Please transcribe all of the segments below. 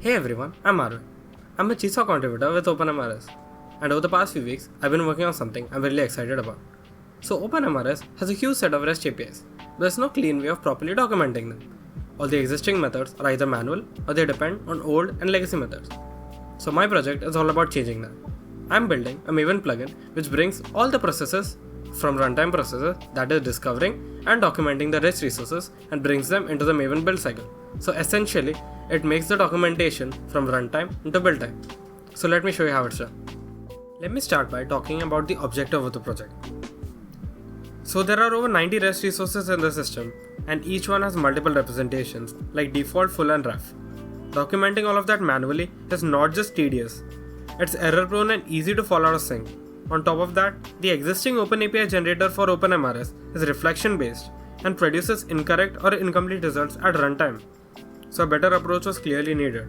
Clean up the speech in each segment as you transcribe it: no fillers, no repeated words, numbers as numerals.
Hey everyone, I'm Marvin. I'm a GSoC contributor with OpenMRS, and over the past few weeks, I've been working on something I'm really excited about. So OpenMRS has a huge set of REST APIs, but there's no clean way of properly documenting them. All the existing methods are either manual or they depend on old and legacy methods. So my project is all about changing that. I'm building a Maven plugin which brings all the processes from runtime processes, that is discovering and documenting the REST resources, and brings them into the Maven build cycle. So essentially, it makes the documentation from runtime into build time. So let me show you how it's done. Let me start by talking about the objective of the project. So there are over 90 REST resources in the system, and each one has multiple representations like default, full and ref. Documenting all of that manually is not just tedious, it's error prone and easy to fall out of sync. On top of that, the existing OpenAPI generator for OpenMRS is reflection based and produces incorrect or incomplete results at runtime. So a better approach was clearly needed.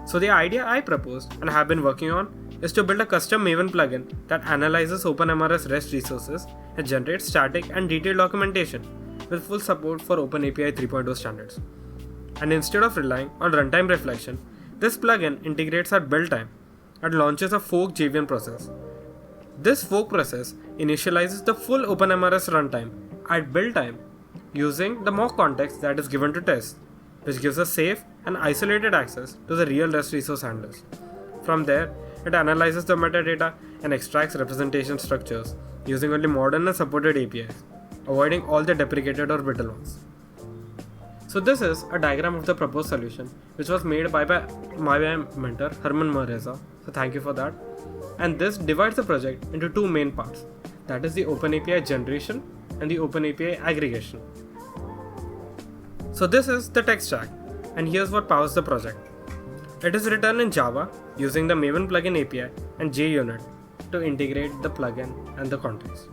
So the idea I proposed and have been working on is to build a custom Maven plugin that analyzes OpenMRS REST resources and generates static and detailed documentation with full support for OpenAPI 3.0 standards. And instead of relying on runtime reflection, this plugin integrates at build time and launches a fork JVM process. This fork process initializes the full OpenMRS runtime at build time using the mock context that is given to test, which gives us safe and isolated access to the real REST resource handlers. From there, it analyzes the metadata and extracts representation structures using only modern and supported APIs, avoiding all the deprecated or brittle ones. So this is a diagram of the proposed solution, which was made by my mentor Herman Mareza. So thank you for that. And this divides the project into two main parts, that is the OpenAPI generation and the OpenAPI aggregation. So this is the tech stack, and here's what powers the project. It is written in Java using the Maven plugin API and JUnit to integrate the plugin and the context.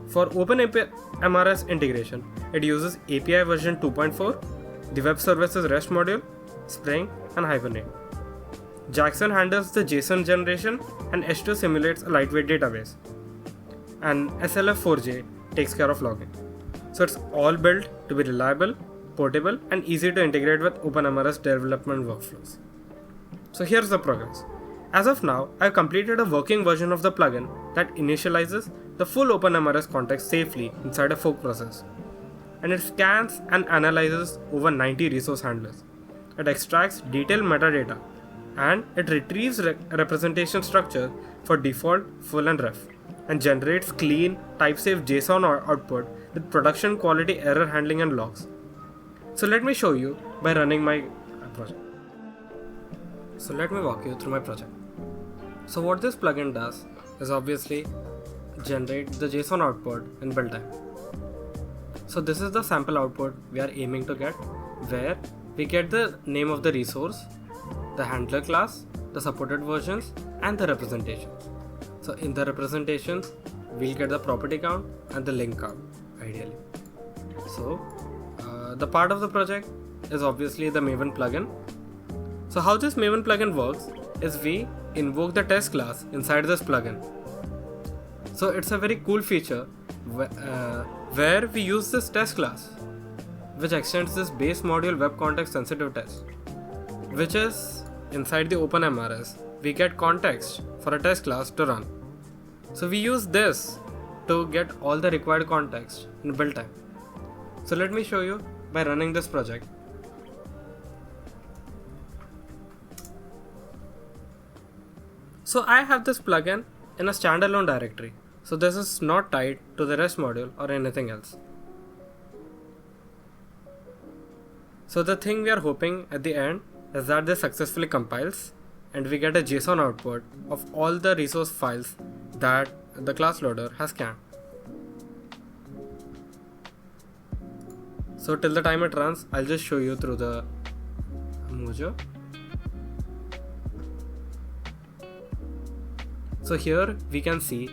For OpenMRS integration, it uses API version 2.4, the web services REST module, Spring, and Hibernate. Jackson handles the JSON generation, and H2 simulates a lightweight database. And SLF4j takes care of logging. So it's all built to be reliable, portable, and easy to integrate with OpenMRS development workflows. So here's the progress. As of now, I've completed a working version of the plugin that initializes the full OpenMRS context safely inside a fork process. And it scans and analyzes over 90 resource handlers. It extracts detailed metadata, and it retrieves representation structure for default, full and ref, and generates clean, type-safe JSON output with production quality error handling and logs. So let me show you by running my project. So let me walk you through my project. So what this plugin does is obviously generate the JSON output in build time. So this is the sample output we are aiming to get, where we get the name of the resource, the handler class, the supported versions, and the representations. So in the representations, we'll get the property count and the link count, ideally. So the part of the project is obviously the Maven plugin. So how this Maven plugin works is we invoke the test class inside this plugin. So it's a very cool feature where we use this test class, which extends this base module web context sensitive test, which is inside the OpenMRS. We get context for a test class to run. So we use this to get all the required context in build time. So let me show you by running this project. So I have this plugin in a standalone directory. So this is not tied to the REST module or anything else. So the thing we are hoping at the end is that this successfully compiles and we get a JSON output of all the resource files that the class loader has scanned. So till the time it runs, I'll just show you through the Mojo. So here we can see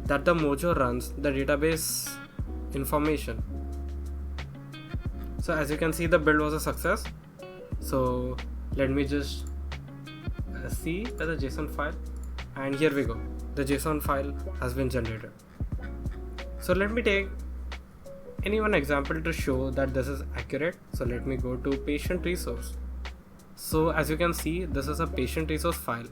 that the Mojo runs the database information. So as you can see, the build was a success. So let me just see the JSON file, and here we go. The JSON file has been generated. So let me take any one example to show that this is accurate. So let me go to patient resource, So as you can see, this is a patient resource file,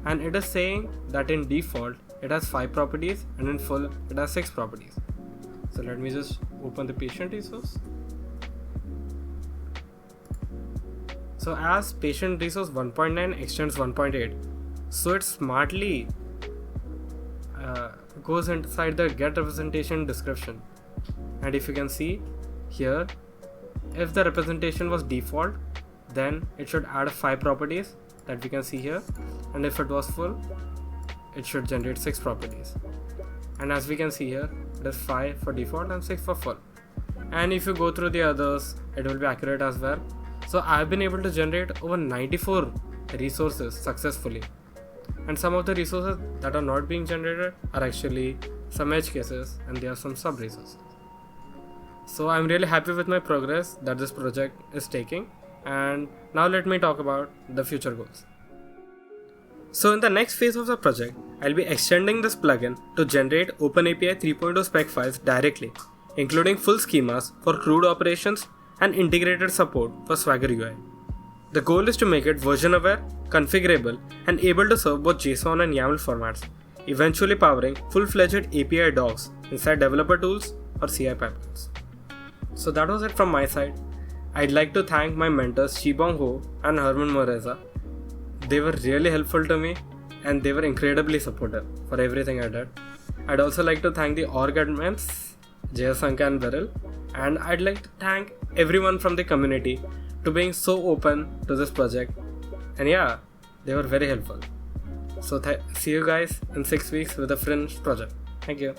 and it is saying that in default it has 5 properties and in full it has 6 properties. So let me just open the patient resource. So as patient resource 1.9 extends 1.8, so it smartly goes inside the get representation description. And if you can see here, if the representation was default, then it should add 5 properties that we can see here, and if it was full, it should generate 6 properties. And as we can see here, it is 5 for default and 6 for full. And if you go through the others, it will be accurate as well. So I've been able to generate over 94 resources successfully. And some of the resources that are not being generated are actually some edge cases, and there are some sub resources. So I'm really happy with my progress that this project is taking. And now let me talk about the future goals. So in the next phase of the project, I'll be extending this plugin to generate OpenAPI 3.0 spec files directly, including full schemas for CRUD operations and integrated support for Swagger UI. The goal is to make it version aware, configurable, and able to serve both JSON and YAML formats, eventually powering full-fledged API docs inside developer tools or CI pipelines. So that was it from my side. I'd like to thank my mentors Shibong Ho and Marvin Sukumar. They were really helpful to me, and they were incredibly supportive for everything I did. I'd also like to thank the org admins, GSoC and Beryl, and I'd like to thank everyone from the community to being so open to this project. And yeah, they were very helpful. So see you guys in 6 weeks with a finished project. Thank you.